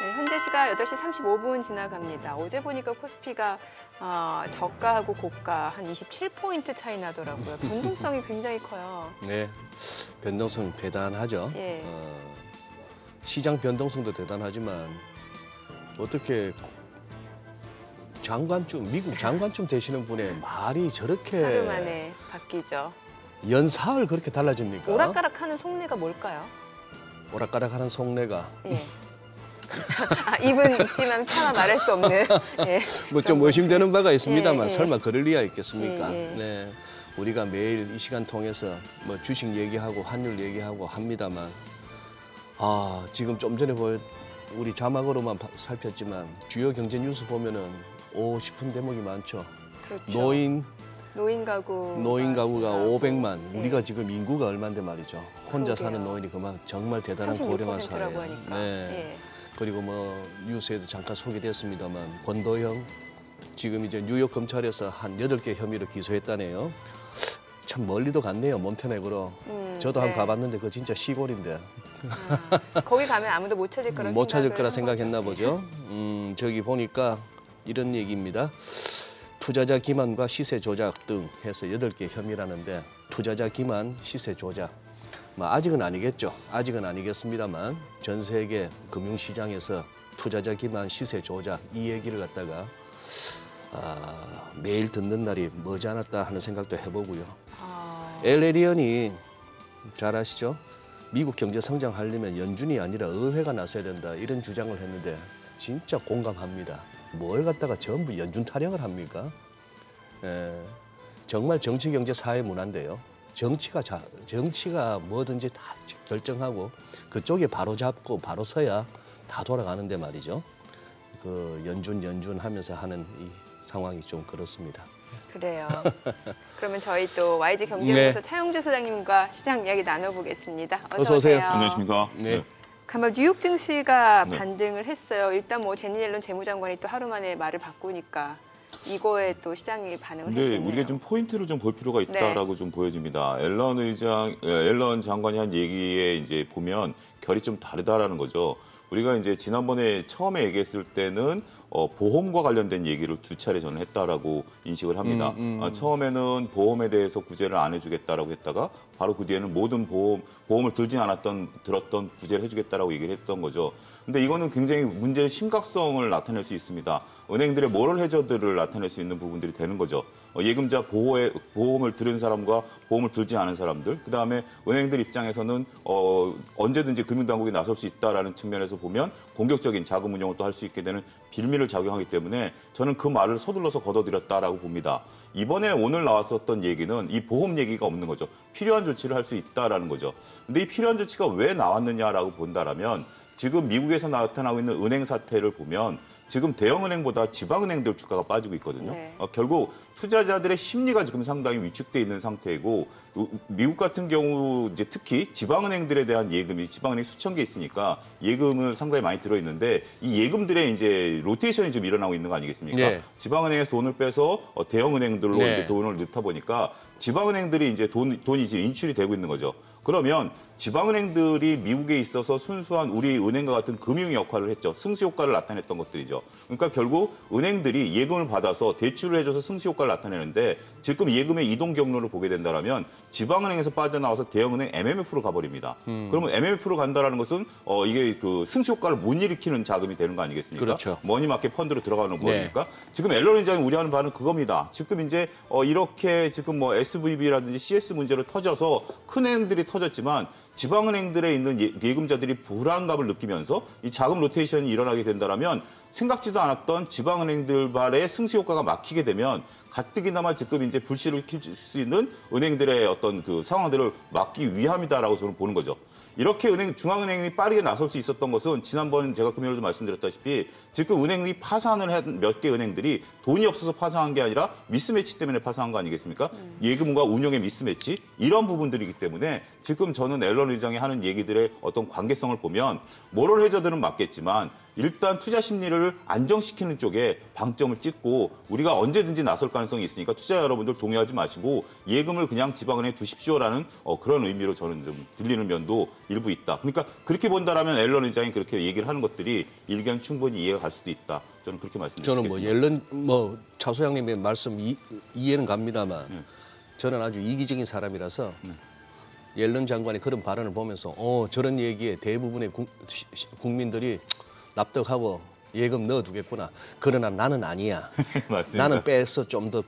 네, 현재 시각 8시 35분 지나갑니다. 어제 보니까 코스피가 저가하고 고가 한 27포인트 차이 나더라고요. 변동성이 굉장히 커요. 네, 변동성 대단하죠. 예. 시장 변동성도 대단하지만 어떻게 장관쯤, 미국 장관쯤 되시는 분의 말이 저렇게 하루 만에 바뀌죠. 연사흘 그렇게 달라집니까? 오락가락하는 속내가 뭘까요? 오락가락하는 속내가 예. 입은 있지만 차마 말할 수 없는. 예. 뭐 좀 의심되는 바가 있습니다만 예. 설마 그럴 리가 있겠습니까? 예. 네, 우리가 매일 이 시간 통해서 뭐 주식 얘기하고 환율 얘기하고 합니다만 지금 좀 전에 우리 자막으로만 살폈지만 주요 경제 뉴스 보면은 오 싶은 대목이 많죠. 그렇죠. 노인 가구가 500만. 네. 우리가 지금 인구가 얼마인데 말이죠. 혼자 그러게요. 사는 노인이 그만 정말 대단한 고령화 사회. 36%라고 하니까. 네. 예. 그리고 뭐 뉴스에도 잠깐 소개됐습니다만 권도형 지금 이제 뉴욕 검찰에서 한 8개 혐의로 기소했다네요. 참 멀리도 갔네요. 몬테네그로. 저도 네. 한번 가봤는데 그거 진짜 시골인데. 거기 가면 아무도 못 찾을 거라 못 찾을 거라 생각을 한 생각했나 거죠. 보죠. 저기 보니까 이런 얘기입니다. 투자자 기만과 시세 조작 등 해서 8개 혐의라는데 투자자 기만, 시세 조작. 뭐 아직은 아니겠죠. 아직은 아니겠습니다만 전 세계 금융시장에서 투자자 기만, 시세 조작 이 얘기를 갖다가 매일 듣는 날이 머지않았다 하는 생각도 해보고요. 엘레리언이 잘 아시죠? 미국 경제 성장하려면 연준이 아니라 의회가 나서야 된다 이런 주장을 했는데 진짜 공감합니다. 뭘 갖다가 전부 연준 타령을 합니까? 정말 정치, 경제, 사회, 문화인데요. 정치가 뭐든지 다 결정하고 그쪽에 바로 잡고 바로 서야 다 돌아가는데 말이죠. 그 연준 하면서 하는 이 상황이 좀 그렇습니다. 그래요. 그러면 저희 또 YG 경제연구소 네. 차용주 소장님과 시장 이야기 나눠보겠습니다. 어서 오세요. 안녕하십니까? 네. 간밤 뉴욕 증시가 네. 반등을 했어요. 일단 뭐 제니 옐런 재무장관이 또 하루 만에 말을 바꾸니까 이거에 또 시장이 반응을 근데 했네요. 우리가 좀 포인트를 좀 볼 필요가 있다라고 좀 보여집니다. 앨런 장관이 한 얘기에 이제 보면 결이 좀 다르다라는 거죠. 우리가 이제 지난번에 처음에 얘기했을 때는 보험과 관련된 얘기를 2차례 저는 했다라고 인식을 합니다. 처음에는 보험에 대해서 구제를 안 해주겠다라고 했다가 바로 그 뒤에는 모든 보험을 들었던 구제를 해주겠다라고 얘기를 했던 거죠. 근데 이거는 굉장히 문제의 심각성을 나타낼 수 있습니다. 은행들의 모럴 해저드를 나타낼 수 있는 부분들이 되는 거죠. 예금자 보험을 들은 사람과 보험을 들지 않은 사람들, 그다음에 은행들 입장에서는 언제든지 금융당국이 나설 수 있다라는 측면에서 보면 공격적인 자금 운용을 또 할 수 있게 되는 빌미를 작용하기 때문에 저는 그 말을 서둘러서 걷어들였다라고 봅니다. 이번에 오늘 나왔었던 얘기는 이 보험 얘기가 없는 거죠. 필요한 조치를 할 수 있다라는 거죠. 근데 이 필요한 조치가 왜 나왔느냐라고 본다라면 지금 미국에서 나타나고 있는 은행 사태를 보면 지금 대형은행보다 지방은행들 주가가 빠지고 있거든요. 네. 결국 투자자들의 심리가 지금 상당히 위축돼 있는 상태이고 미국 같은 경우 이제 특히 지방은행들에 대한 예금이 지방은행 수천 개 있으니까 예금을 상당히 많이 들어 있는데 이 예금들의 이제 로테이션이 좀 일어나고 있는 거 아니겠습니까? 네. 지방은행에서 돈을 빼서 대형은행들로 네. 이제 돈을 넣다 보니까 지방은행들이 이제 돈이 이제 인출이 되고 있는 거죠. 그러면 지방은행들이 미국에 있어서 순수한 우리 은행과 같은 금융 역할을 했죠. 승수 효과를 나타냈던 것들이죠. 그러니까 결국 은행들이 예금을 받아서 대출을 해줘서 승수 효과를 나타내는데 지금 예금의 이동 경로를 보게 된다면 지방은행에서 빠져나와서 대형은행 MMF로 가버립니다. 그러면 MMF로 간다라는 것은 이게 그 승수 효과를 못 일으키는 자금이 되는 거 아니겠습니까? 그렇죠. 머니마켓 펀드로 들어가는 거니까 네. 지금 앨런 회장이 우려하는 바는 그겁니다. 지금 이제 이렇게 지금 뭐 SVB라든지 CS 문제로 터져서 큰 은행들이 터졌지만 지방은행들에 있는 예금자들이 불안감을 느끼면서 이 자금 로테이션이 일어나게 된다면 생각지도 않았던 지방은행들 발의 승수 효과가 막히게 되면 가뜩이나마 지금 이제 불씨를 킬 수 있는 은행들의 어떤 그 상황들을 막기 위함이다라고 저는 보는 거죠. 이렇게 중앙은행이 빠르게 나설 수 있었던 것은 지난번 제가 금요일에도 말씀드렸다시피 지금 은행이 파산을 한 몇 개 은행들이 돈이 없어서 파산한 게 아니라 미스매치 때문에 파산한 거 아니겠습니까? 예금과 운용의 미스매치 이런 부분들이기 때문에 지금 저는 앨런 의장이 하는 얘기들의 어떤 관계성을 보면 모럴 해저드는 맞겠지만 일단 투자 심리를 안정시키는 쪽에 방점을 찍고 우리가 언제든지 나설 가능성이 있으니까 투자 여러분들 동요하지 마시고 예금을 그냥 지방은행에 두십시오라는 그런 의미로 저는 좀 들리는 면도 일부 있다. 그러니까 그렇게 본다라면 앨런 의장이 그렇게 얘기를 하는 것들이 일견 충분히 이해가 갈 수도 있다. 저는 그렇게 말씀드리겠습니다. 저는 차 소장님의 말씀 이해는 갑니다만 저는 아주 이기적인 사람이라서 옐런 장관의 그런 발언을 보면서 저런 얘기에 대부분의 국민들이 납득하고 예금 넣어두겠구나. 그러나 나는 아니야. 맞습니다. 나는 빼서 좀 더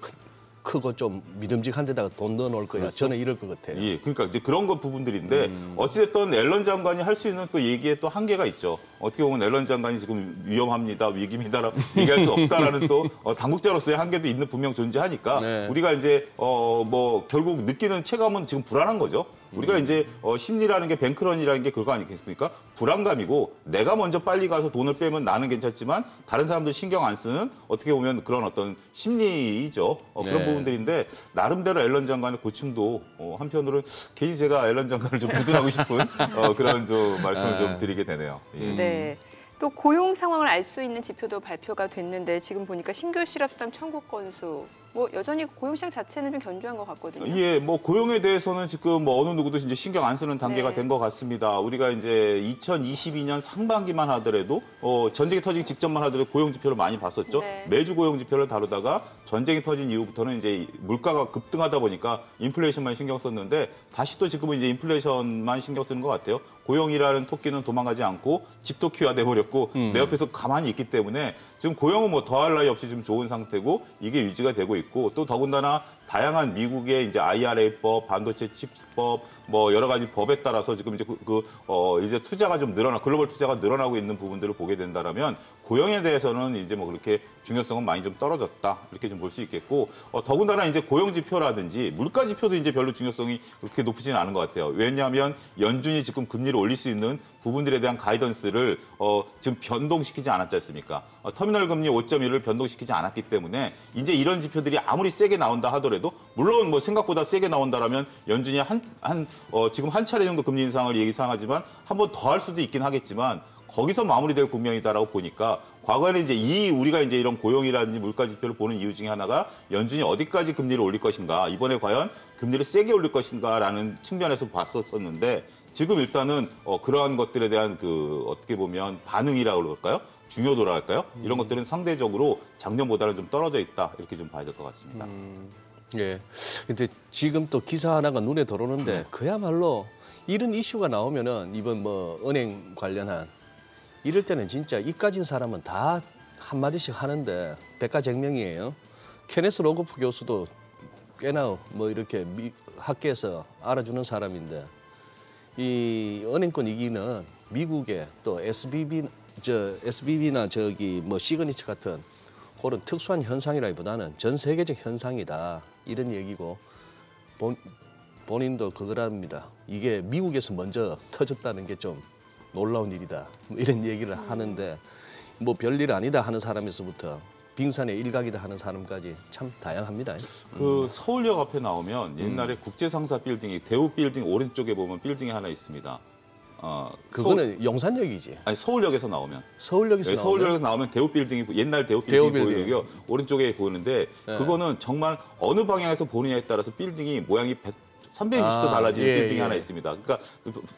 크고 좀 믿음직한 데다가 돈 넣어놓을 거야. 그렇죠? 저는 이럴 것 같아요. 예, 그러니까 이제 그런 것 부분들인데 어찌됐든 앨런 장관이 할 수 있는 또 얘기에 또 한계가 있죠. 어떻게 보면 앨런 장관이 지금 위험합니다, 위기입니다라고 얘기할 수 없다라는 또 당국자로서의 한계도 있는 분명 존재하니까 네. 우리가 이제 뭐 결국 느끼는 체감은 지금 불안한 거죠. 우리가 이제 심리라는 게 뱅크런이라는 게 그거 아니겠습니까? 불안감이고 내가 먼저 빨리 가서 돈을 빼면 나는 괜찮지만 다른 사람들 신경 안 쓰는 어떻게 보면 그런 어떤 심리죠. 그런 네. 부분들인데 나름대로 앨런 장관의 고충도 한편으로는 개인 제가 앨런 장관을 좀 두둔하고 싶은 그런 좀 말씀을 좀 드리게 되네요. 예. 네. 또 고용 상황을 알 수 있는 지표도 발표가 됐는데 지금 보니까 신규 실업수당 청구 건수 뭐 여전히 고용 시장 자체는 좀 견조한 것 같거든요. 예, 뭐 고용에 대해서는 지금 뭐 어느 누구도 이제 신경 안 쓰는 단계가 네. 된 것 같습니다. 우리가 이제 2022년 상반기만 하더라도 전쟁이 터지기 직전만 하더라도 고용 지표를 많이 봤었죠. 네. 매주 고용 지표를 다루다가 전쟁이 터진 이후부터는 이제 물가가 급등하다 보니까 인플레이션만 신경 썼는데 다시 또 지금은 이제 인플레이션만 신경 쓰는 것 같아요. 고용이라는 토끼는 도망가지 않고 집토끼화 돼버렸고 내 옆에서 가만히 있기 때문에 지금 고용은 뭐 더할 나위 없이 좀 좋은 상태고 이게 유지가 되고 있고 또 더군다나 다양한 미국의 이제 IRA법, 반도체 칩스법, 뭐 여러 가지 법에 따라서 지금 이제 이제 투자가 좀 글로벌 투자가 늘어나고 있는 부분들을 보게 된다라면 고용에 대해서는 이제 뭐 그렇게 중요성은 많이 좀 떨어졌다 이렇게 좀 볼 수 있겠고 더군다나 이제 고용 지표라든지 물가 지표도 이제 별로 중요성이 그렇게 높지는 않은 것 같아요. 왜냐하면 연준이 지금 금리를 올릴 수 있는 부분들에 대한 가이던스를 지금 변동시키지 않았지 않습니까? 터미널 금리 5.1을 변동시키지 않았기 때문에 이제 이런 지표들이 아무리 세게 나온다 하더라도 물론 뭐 생각보다 세게 나온다라면 연준이 지금 한 차례 정도 금리 인상을 예상하지만 한 번 더 할 수도 있긴 하겠지만 거기서 마무리될 국면이다라고 보니까 과거에는 이제 우리가 이제 이런 고용이라든지 물가 지표를 보는 이유 중에 하나가 연준이 어디까지 금리를 올릴 것인가 이번에 과연 금리를 세게 올릴 것인가라는 측면에서 봤었는데 지금 일단은 그러한 것들에 대한 어떻게 보면 반응이라고 그럴까요? 중요도라 할까요? 이런 것들은 상대적으로 작년보다는 좀 떨어져 있다 이렇게 좀 봐야 될 것 같습니다. 예. 근데 지금 또 기사 하나가 눈에 들어오는데 그야말로 이런 이슈가 나오면은 이번 뭐 은행 관련한 이럴 때는 진짜 이까진 사람은 다 한마디씩 하는데 백가쟁명이에요. 케네스 로고프 교수도 꽤나 뭐 이렇게 학계에서 알아주는 사람인데 이 은행권 위기는 미국의 또 SBB나 뭐 시그니처 같은 그런 특수한 현상이라기보다는 전 세계적 현상이다 이런 얘기고 본인도 그거랍니다. 이게 미국에서 먼저 터졌다는 게 좀 놀라운 일이다 이런 얘기를 하는데 뭐 별일 아니다 하는 사람에서부터 빙산의 일각이다 하는 사람까지 참 다양합니다. 서울역 앞에 나오면 옛날에 국제상사 빌딩이 대우 빌딩 오른쪽에 보면 빌딩이 하나 있습니다. 그거는 용산역이지. 아니 서울역에서 나오면 서울역에서 나오면 대우 빌딩이 옛날 대우 빌딩이 빌딩. 보이고요. 오른쪽에 보이는데 그거는 정말 어느 방향에서 보느냐에 따라서 빌딩이 모양이 360도 달라지는 빌딩이 하나 있습니다. 그러니까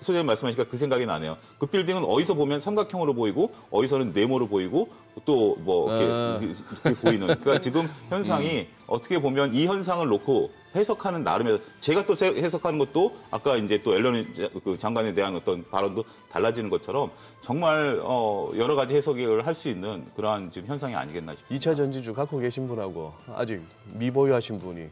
소장님 말씀하시니까 그 생각이 나네요. 그 빌딩은 어디서 보면 삼각형으로 보이고 어디서는 네모로 보이고 또 뭐 이렇게 보이는. 그러니까 지금 현상이 어떻게 보면 이 현상을 놓고 해석하는 나름의 제가 또 해석하는 것도 아까 이제 또 앨런 장관에 대한 어떤 발언도 달라지는 것처럼 정말 여러 가지 해석을 할 수 있는 그러한 지금 현상이 아니겠나 싶습니다. 2차 전지주 갖고 계신 분하고 아직 미보유하신 분이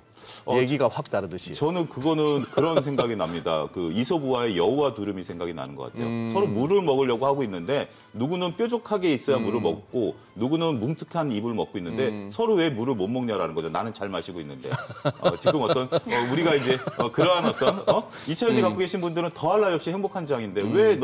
얘기가 확 다르듯이. 저는 그거는 그런 생각이 납니다. 이솝우화의 여우와 두루미 생각이 나는 것 같아요. 서로 물을 먹으려고 하고 있는데 누구는 뾰족하게 있어야 물을 먹고 누구는 뭉툭한 입을 먹고 있는데 서로 왜 물을 못 먹냐라는 거죠. 나는 잘 마시고 있는데 지금 우리가 이제 그러한 2차 전지 갖고 계신 분들은 더할 나위 없이 행복한 장인데 왜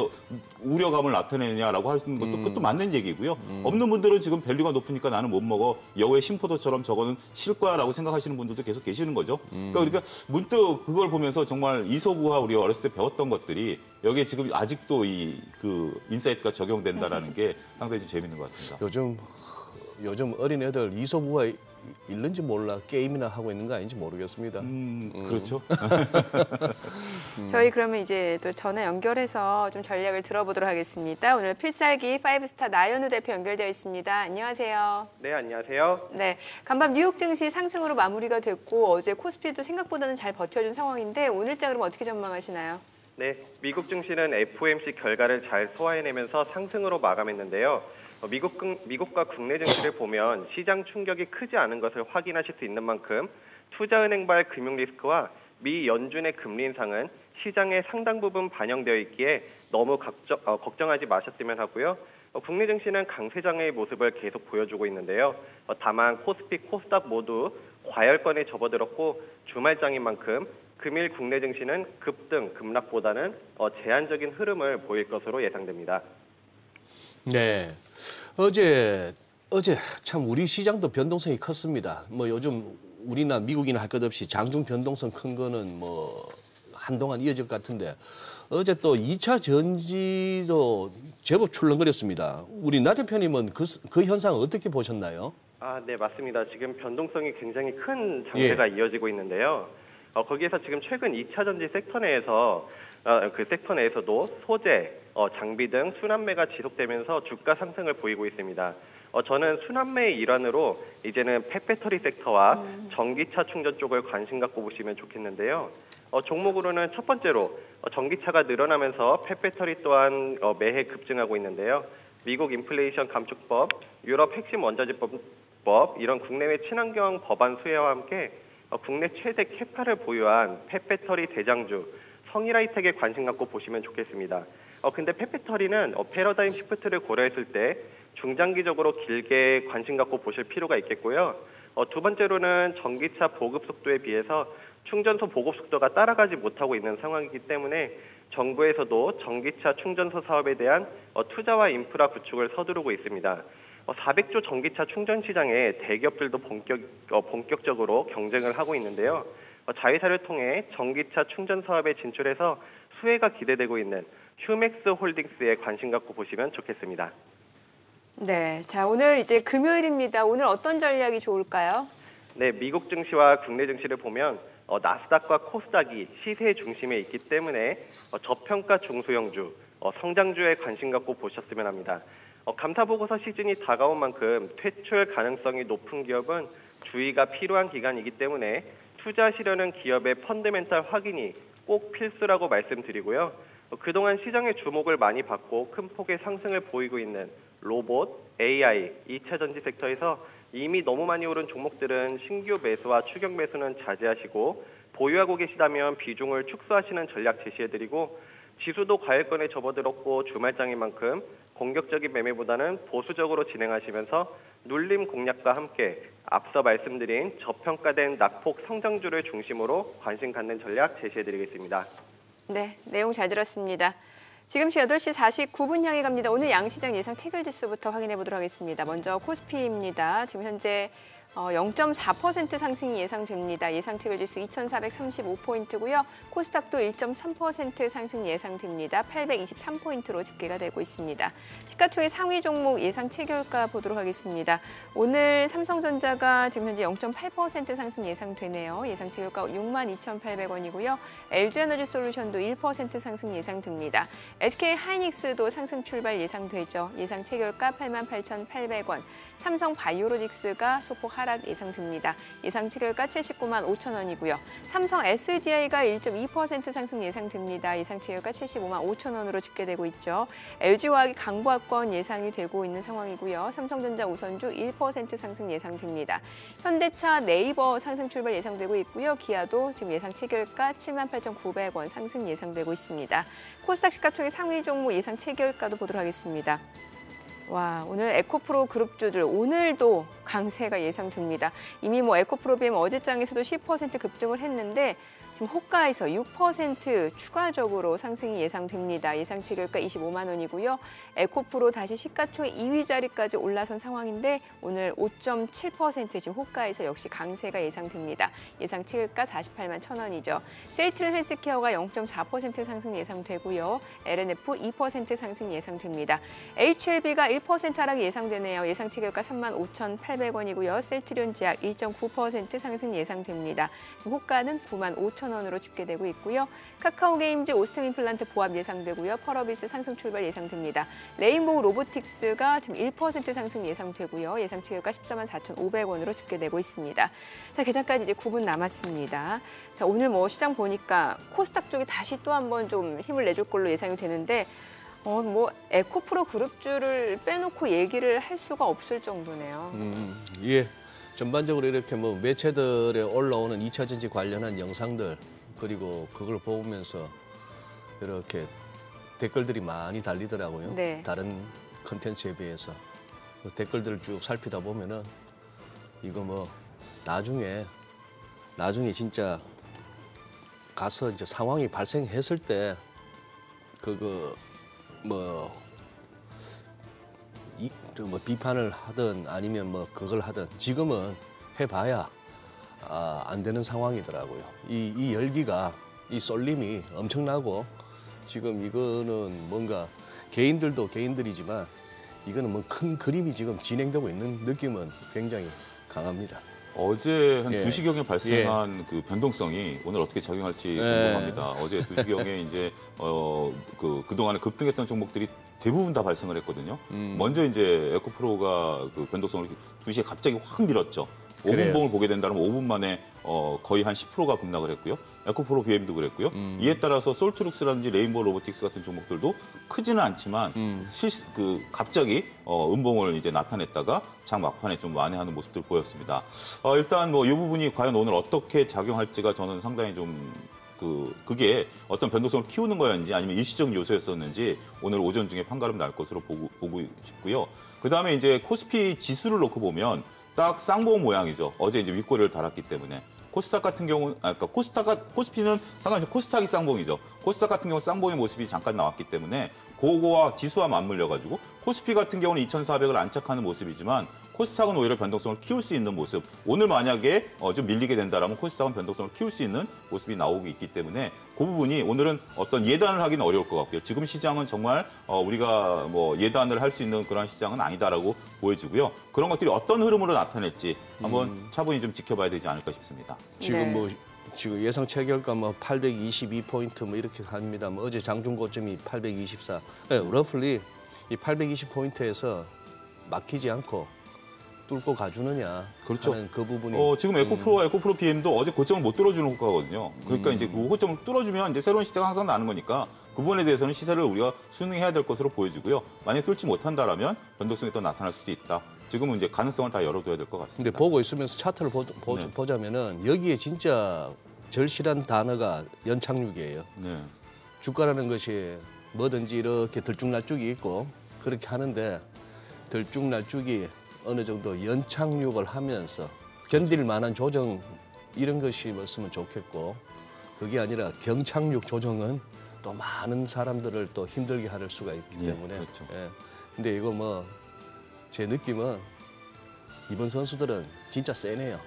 우려감을 나타내느냐라고 하는 것도 그것도 맞는 얘기고요. 없는 분들은 지금 밸류가 높으니까 나는 못 먹어. 여우의 심포도처럼 저거는 실과라고 생각하시는 분들도 계속 계시는 거죠. 그러니까 문득 그걸 보면서 정말 이솝우화 우리가 어렸을 때 배웠던 것들이 여기에 지금 아직도 그 인사이트가 적용된다라는 게 상당히 좀 재밌는 것 같습니다. 요즘 어린 애들 이소부가 있는지 몰라 게임이나 하고 있는 거 아닌지 모르겠습니다. 그렇죠. 저희 그러면 이제 또 전화 연결해서 좀 전략을 들어보도록 하겠습니다. 오늘 필살기 5스타 나연우 대표 연결되어 있습니다. 안녕하세요. 네, 안녕하세요. 네, 간밤 뉴욕 증시 상승으로 마무리가 됐고 어제 코스피도 생각보다는 잘 버텨준 상황인데 오늘자 그럼 어떻게 전망하시나요? 네, 미국 증시는 FOMC 결과를 잘 소화해내면서 상승으로 마감했는데요. 미국과 국내 증시를 보면 시장 충격이 크지 않은 것을 확인하실 수 있는 만큼 투자은행발 금융 리스크와 미 연준의 금리 인상은 시장에 상당 부분 반영되어 있기에 너무 걱정하지 마셨으면 하고요. 국내 증시는 강세장의 모습을 계속 보여주고 있는데요. 다만 코스피, 코스닥 모두 과열권에 접어들었고 주말장인 만큼 금일 국내 증시는 급등, 급락보다는 제한적인 흐름을 보일 것으로 예상됩니다. 네, 어제 참 우리 시장도 변동성이 컸습니다. 뭐 요즘 우리나 미국이나 할 것 없이 장중 변동성 큰 거는 뭐 한동안 이어질 것 같은데 어제 또 2차 전지도 제법 출렁거렸습니다. 우리 나 대표님은 그 현상 어떻게 보셨나요? 네, 맞습니다. 지금 변동성이 굉장히 큰 장세가 이어지고 있는데요. 거기에서 지금 최근 2차 전지 섹터 내에서 그 섹터 내에서도 소재, 장비 등 순환매가 지속되면서 주가 상승을 보이고 있습니다. 저는 순환매의 일환으로 이제는 폐배터리 섹터와 전기차 충전 쪽을 관심 갖고 보시면 좋겠는데요. 종목으로는 첫 번째로 전기차가 늘어나면서 폐배터리 또한 매해 급증하고 있는데요. 미국 인플레이션 감축법, 유럽 핵심 원자재법 이런 국내외 친환경 법안 수혜와 함께 국내 최대 캐파를 보유한 폐배터리 대장주 성일하이텍에 관심 갖고 보시면 좋겠습니다. 근데 폐배터리는 패러다임 시프트를 고려했을 때 중장기적으로 길게 관심 갖고 보실 필요가 있겠고요. 두 번째로는 전기차 보급 속도에 비해서 충전소 보급 속도가 따라가지 못하고 있는 상황이기 때문에 정부에서도 전기차 충전소 사업에 대한 투자와 인프라 구축을 서두르고 있습니다. 400조 전기차 충전 시장에 대기업들도 본격적으로 경쟁을 하고 있는데요. 자회사를 통해 전기차 충전 사업에 진출해서 수혜가 기대되고 있는 휴맥스 홀딩스에 관심 갖고 보시면 좋겠습니다. 네, 자 오늘 이제 금요일입니다. 오늘 어떤 전략이 좋을까요? 네, 미국 증시와 국내 증시를 보면 나스닥과 코스닥이 시세 중심에 있기 때문에 저평가 중소형주, 성장주에 관심 갖고 보셨으면 합니다. 감사보고서 시즌이 다가온 만큼 퇴출 가능성이 높은 기업은 주의가 필요한 기간이기 때문에 투자하시려는 기업의 펀더멘탈 확인이 꼭 필수라고 말씀드리고요. 그동안 시장의 주목을 많이 받고 큰 폭의 상승을 보이고 있는 로봇, AI, 2차 전지 섹터에서 이미 너무 많이 오른 종목들은 신규 매수와 추격 매수는 자제하시고 보유하고 계시다면 비중을 축소하시는 전략 제시해드리고 지수도 과열권에 접어들었고 주말장인 만큼 공격적인 매매보다는 보수적으로 진행하시면서 눌림 공략과 함께 앞서 말씀드린 저평가된 낙폭 성장주를 중심으로 관심 갖는 전략 제시해드리겠습니다. 네, 내용 잘 들었습니다. 지금 시각 8시 49분 향해 갑니다. 오늘 양시장 예상 체결지수부터 확인해 보도록 하겠습니다. 먼저 코스피입니다. 지금 현재 0.4% 상승이 예상됩니다. 예상 체결지수 2,435포인트고요. 코스닥도 1.3% 상승 예상됩니다. 823포인트로 집계가 되고 있습니다. 시가총액 상위 종목 예상 체결가 보도록 하겠습니다. 오늘 삼성전자가 지금 현재 0.8% 상승 예상되네요. 예상 체결가 62,800원이고요. LG에너지솔루션도 1% 상승 예상됩니다. SK하이닉스도 상승 출발 예상되죠. 예상 체결가 88,800원. 삼성바이오로직스가 소폭 하락 예상됩니다. 예상 체결가 79만 5천 원이고요. 삼성 SDI가 1.2% 상승 예상됩니다. 예상 체결가 75만 5천 원으로 집계되고 있죠. LG화학이 강보합권 예상이 되고 있는 상황이고요. 삼성전자 우선주 1% 상승 예상됩니다. 현대차 네이버 상승 출발 예상되고 있고요. 기아도 지금 예상 체결가 78,900원 상승 예상되고 있습니다. 코스닥 시가총액 상위 종목 예상 체결가도 보도록 하겠습니다. 와, 오늘 에코프로 그룹주들 오늘도 강세가 예상됩니다. 이미 에코프로 BM 어제장에서도 10% 급등을 했는데 지금 호가에서 6% 추가적으로 상승이 예상됩니다. 예상 체결가 25만 원이고요. 에코프로 다시 시가총액 2위 자리까지 올라선 상황인데 오늘 5.7% 지금 호가에서 역시 강세가 예상됩니다. 예상 체결가 48만 1,000원이죠. 셀트리온 헬스케어가 0.4% 상승 예상되고요. LNF 2% 상승 예상됩니다. HLB가 1% 하락이 예상되네요. 예상 체결가 35,800원이고요. 셀트리온 제약 1.9% 상승 예상됩니다. 지금 호가는 95,000원으로 집계되고 있고요. 카카오게임즈 오스템 임플란트 보합 예상되고요. 펄어비스 상승 출발 예상됩니다. 레인보우 로보틱스가 지금 1% 상승 예상되고요. 예상 체결가 144,500원으로 집계되고 있습니다. 자, 개장까지 이제 9분 남았습니다. 자, 오늘 뭐 시장 보니까 코스닥 쪽이 다시 또 한번 좀 힘을 내줄 걸로 예상이 되는데 뭐 에코프로 그룹주를 빼놓고 얘기를 할 수가 없을 정도네요. 예. 전반적으로 이렇게 뭐 매체들에 올라오는 2차 전지 관련한 영상들 그리고 그걸 보면서 이렇게 댓글들이 많이 달리더라고요. 네. 다른 컨텐츠에 비해서 그 댓글들을 쭉 살피다 보면은 이거 뭐 나중에 진짜 가서 이제 상황이 발생했을 때 그거 뭐 비판을 하든 아니면 뭐 그걸 하든 지금은 해봐야 안 되는 상황이더라고요. 이 열기가 이 쏠림이 엄청나고 지금 이거는 뭔가 개인들도 개인들이지만 이거는 뭐 큰 그림이 지금 진행되고 있는 느낌은 굉장히 강합니다. 어제 한 예. 2시경에 발생한 그 변동성이 오늘 어떻게 작용할지 궁금합니다. 어제 2시경에 이제 그동안에 급등했던 종목들이 대부분 다 발생을 했거든요. 먼저 이제 에코프로가 그 변동성을 2시에 갑자기 확 밀었죠. 그래요. 5분봉을 보게 된다면 5분 만에 거의 한 10%가 급락을 했고요. 에코프로 BM도 그랬고요. 이에 따라서 솔트룩스라든지 레인보우 로보틱스 같은 종목들도 크지는 않지만 갑자기 음봉을 이제 나타냈다가 장 막판에 좀 완해하는 모습들 보였습니다. 일단 뭐 이 부분이 과연 오늘 어떻게 작용할지가 저는 상당히 좀 그게 어떤 변동성을 키우는 거였는지 아니면 일시적 요소였었는지 오늘 오전 중에 판가름 날 것으로 보고 싶고요. 그다음에 이제 코스피 지수를 놓고 보면 딱 쌍봉 모양이죠. 어제 이제 윗꼬리를 달았기 때문에. 코스닥 같은 경우는, 코스피는 상관없이 코스닥이 쌍봉이죠. 코스닥 같은 경우 쌍봉의 모습이 잠깐 나왔기 때문에 그거와 지수와 맞물려가지고 코스피 같은 경우는 2,400을 안착하는 모습이지만 코스닥은 오히려 변동성을 키울 수 있는 모습. 오늘 만약에 좀 밀리게 된다라면 코스닥은 변동성을 키울 수 있는 모습이 나오고 있기 때문에 그 부분이 오늘은 어떤 예단을 하기는 어려울 것 같고요. 지금 시장은 정말 우리가 뭐 예단을 할 수 있는 그런 시장은 아니다라고 보여지고요. 그런 것들이 어떤 흐름으로 나타낼지 한번 차분히 좀 지켜봐야 되지 않을까 싶습니다. 지금 네. 뭐 지금 예상 체결가 뭐 822포인트 뭐 이렇게 합니다. 뭐 어제 장중 고점이 824. 네, 러플리 이 820포인트에서 막히지 않고 뚫고 가주느냐 그렇죠. 하는 그 부분이 지금 에코프로 BM도 어제 고점을 못 뚫어주는 효과거든요. 그러니까 이제 그 고점을 뚫어주면 이제 새로운 시대가 항상 나는 거니까 그 부분에 대해서는 시세를 우리가 순응해야 될 것으로 보여지고요. 만약 뚫지 못한다라면 변동성이 또 나타날 수도 있다. 지금은 이제 가능성을 다 열어둬야 될 것 같습니다. 근데 보고 있으면서 차트를 보자면은 여기에 진짜 절실한 단어가 연착륙이에요. 네. 주가라는 것이 뭐든지 이렇게 들쭉날쭉이 있고 그렇게 하는데 들쭉날쭉이 어느 정도 연착륙을 하면서 견딜 만한 조정 이런 것이 있으면 좋겠고 그게 아니라 경착륙 조정은 또 많은 사람들을 또 힘들게 할 수가 있기 때문에 그렇죠. 예. 근데 이거 뭐 제 느낌은 이번 선수들은 진짜 세네요.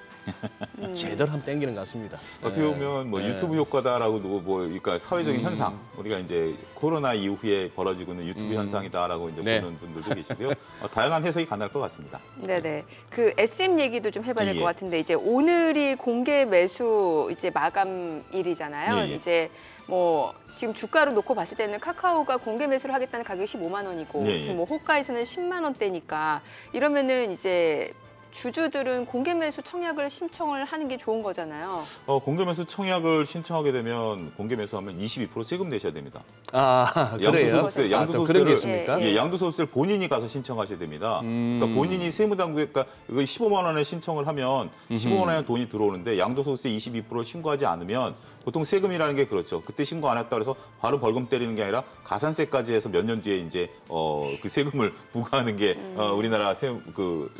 제대로 한번 땡기는 것 같습니다. 어떻게 보면 뭐 유튜브 효과다라고도 그러니까 사회적인 현상 우리가 이제 코로나 이후에 벌어지고 있는 유튜브 현상이다라고 이제 네. 보는 분들도 계시고요. 다양한 해석이 가능할 것 같습니다. 네네. 그 SM 얘기도 좀 해봐야 될 것 예. 같은데 이제 오늘이 공개 매수 이제 마감일이잖아요. 예. 이제 뭐 지금 주가로 놓고 봤을 때는 카카오가 공개 매수를 하겠다는 가격이 15만 원이고 예. 지금 뭐 호가에서는 10만 원대니까 이러면은 이제 주주들은 공개 매수 청약을 신청을 하는 게 좋은 거잖아요. 공개 매수 청약을 신청하게 되면 공개 매수하면 22% 세금 내셔야 됩니다. 아 그래요? 양도소득세, 또 그런 게 있습니까? 예. 양도소득세를 본인이 가서 신청하셔야 됩니다. 그러니까 본인이 세무당국에 이거 15만 원에 신청을 하면 15만 원의 돈이 들어오는데 양도소득세 22% 신고하지 않으면 보통 세금이라는 게 그렇죠. 그때 신고 안 했다 그래서 바로 벌금 때리는 게 아니라 가산세까지 해서 몇 년 뒤에 이제 그 세금을 부과하는 게 우리나라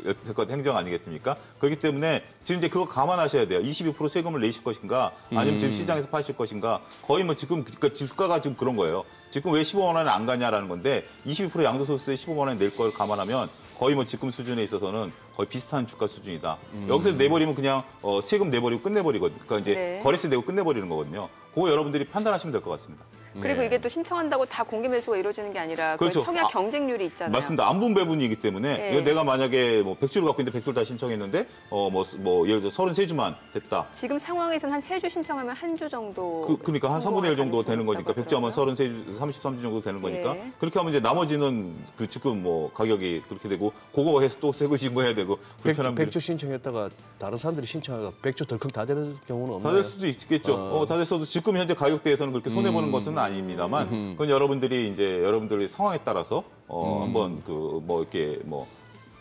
여태껏 행정 아니겠습니까? 그렇기 때문에 지금 이제 그거 감안하셔야 돼요. 22% 세금을 내실 것인가, 아니면 지금 시장에서 파실 것인가. 거의 뭐 지금 그러니까 주가가 지금 그런 거예요. 지금 왜 15만 원에 안 가냐라는 건데 22% 양도소득세 15만 원에 낼 걸 감안하면 거의 뭐 지금 수준에 있어서는 거의 비슷한 주가 수준이다. 여기서 내버리면 그냥 세금 내버리고 끝내버리거든요. 그러니까 이제 네. 거래세 내고 끝내버리는 거거든요. 그거 여러분들이 판단하시면 될 것 같습니다. 그리고 네. 이게 또 신청한다고 다 공개 매수가 이루어지는 게 아니라 그 그렇죠. 청약 경쟁률이 있잖아요. 맞습니다. 안분 배분이기 때문에 네. 이거 내가 만약에 뭐 100주를 갖고 있는데 100주를 다 신청했는데 뭐 예를 들어 33주만 됐다. 지금 상황에서는 한 3주 신청하면 한 주 정도. 그러니까 한 3분의 1 정도 되는 거니까 가능성이 100주 하면 있다고 33주, 33주 정도 되는 거니까 예. 그렇게 하면 이제 나머지는 그 지금 뭐 가격이 그렇게 되고 그거 해서 또 세금 신고해야 되고 불편한 백주 신청했다가 다른 사람들이 신청하다가 100주 덜컥 다 되는 경우는 없나요? 다 될 수도 있겠죠. 다 됐어도 지금 현재 가격대에서는 그렇게 손해 보는 것은 아닙니다만 그건 여러분들의 상황에 따라서 한번 그 뭐 이렇게 뭐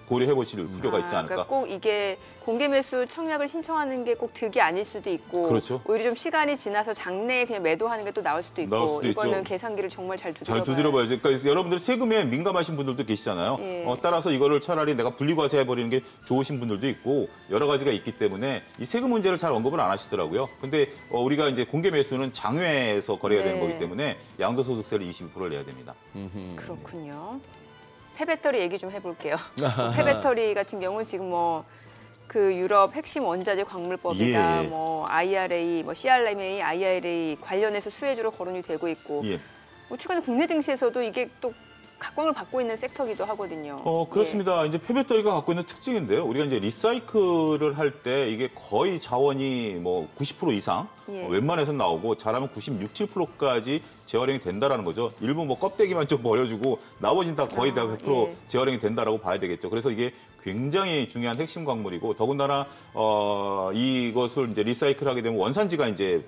고려해 보실 필요가 있지 않을까. 그러니까 꼭 이게 공개 매수 청약을 신청하는 게 꼭 득이 아닐 수도 있고 그렇죠. 오히려 좀 시간이 지나서 장래에 그냥 매도하는 게 또 나올 수도 있고 나올 수도 이거는 있죠. 계산기를 정말 잘 잘 두드려봐야 두드려봐야죠. 그러니까 여러분들 세금에 민감하신 분들도 계시잖아요. 예. 따라서 이거를 차라리 내가 분리과세 해버리는 게 좋으신 분들도 있고 여러 가지가 있기 때문에 이 세금 문제를 잘 언급을 안 하시더라고요. 근데 우리가 이제 공개 매수는 장외에서 거래가 되는 네. 거기 때문에 양도소득세를 22%를 내야 됩니다. 그렇군요. 폐배터리 얘기 좀 해볼게요. 폐배터리 같은 경우는 지금 뭐 그 유럽 핵심 원자재 광물법이다, 예. 뭐 IRA, 뭐 CRMA, IRA 관련해서 수혜주로 거론이 되고 있고, 예. 뭐 최근에 국내 증시에서도 이게 또 각광을 받고 있는 섹터기도 하거든요. 그렇습니다. 이제 폐배터리가 갖고 있는 특징인데요. 우리가 이제 리사이클을 할 때 이게 거의 자원이 뭐 90% 이상 예. 웬만해서 나오고 잘하면 96, 7%까지 재활용이 된다라는 거죠. 일부 뭐 껍데기만 좀 버려주고 나머지는 다 거의 다 100% 예. 재활용이 된다라고 봐야 되겠죠. 그래서 이게 굉장히 중요한 핵심 광물이고 더군다나 이것을 이제 리사이클하게 되면 원산지가 이제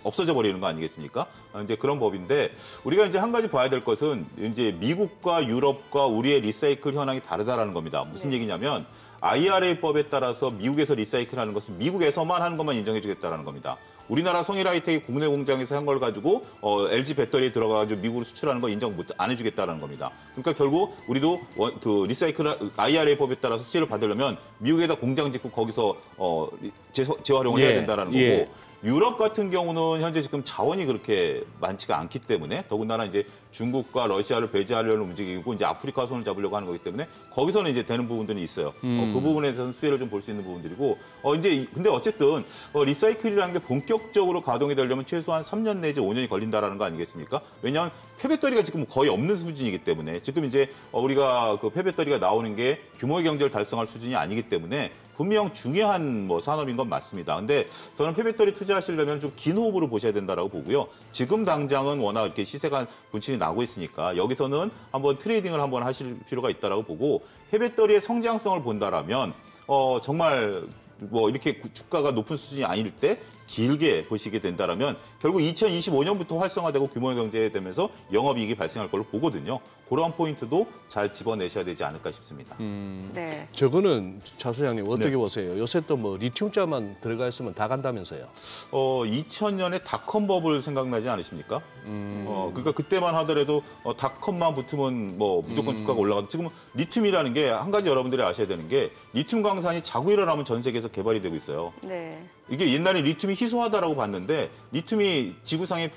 없어져 버리는 거 아니겠습니까? 이제 그런 법인데 우리가 이제 한 가지 봐야 될 것은 이제 미국과 유럽과 우리의 리사이클 현황이 다르다라는 겁니다. 무슨 네. 얘기냐면 IRA법에 따라서 미국에서 리사이클하는 것은 미국에서만 하는 것만 인정해주겠다라는 겁니다. 우리나라 성일하이텍이 국내 공장에서 한 걸 가지고 LG 배터리에 들어가가지고 미국으로 수출하는 거 인정 안 해주겠다라는 겁니다. 그러니까 결국 우리도 그 리사이클 IRA법에 따라서 수혜를 받으려면 미국에다 공장 짓고 거기서 재활용을 해야 된다라는 거고. 예. 유럽 같은 경우는 현재 지금 자원이 그렇게 많지가 않기 때문에 더군다나 이제 중국과 러시아를 배제하려는 움직이고 이제 아프리카 손을 잡으려고 하는 거기 때문에 거기서는 이제 되는 부분들이 있어요. 그 부분에 대해서는 수혜를 좀 볼 수 있는 부분들이고 이제 근데 어쨌든 리사이클이라는 게 본격적으로 가동이 되려면 최소한 3년 내지 5년이 걸린다라는 거 아니겠습니까? 왜냐하면 폐배터리가 지금 거의 없는 수준이기 때문에 지금 이제 우리가 그 폐배터리가 나오는 게 규모의 경제를 달성할 수준이 아니기 때문에 분명 중요한 뭐 산업인 건 맞습니다. 근데 저는 폐배터리 투자하시려면 좀 긴 호흡으로 보셔야 된다라고 보고요. 지금 당장은 워낙 이렇게 시세가 분출이 나고 있으니까 여기서는 한번 트레이딩을 한번 하실 필요가 있다라고 보고 폐배터리의 성장성을 본다라면 정말 뭐 이렇게 주가가 높은 수준이 아닐 때 길게 보시게 된다라면 결국 2025년부터 활성화되고 규모의 경제에 되면서 영업이익이 발생할 걸로 보거든요. 그러한 포인트도 잘 집어내셔야 되지 않을까 싶습니다. 네. 저거는 차 소장님 어떻게 네. 보세요? 요새 또 뭐 리튬자만 들어가 있으면 다 간다면서요? 2000년에 닷컴 버블 생각나지 않으십니까? 그러니까 그때만 하더라도 닷컴만 붙으면 뭐 무조건 주가가 올라가도 지금은 리튬이라는 게 한 가지 여러분들이 아셔야 되는 게 리튬 광산이 자고 일어나면 전 세계에서 개발이 되고 있어요. 네. 이게 옛날에 리튬이 희소하다라고 봤는데 리튬이 지구상에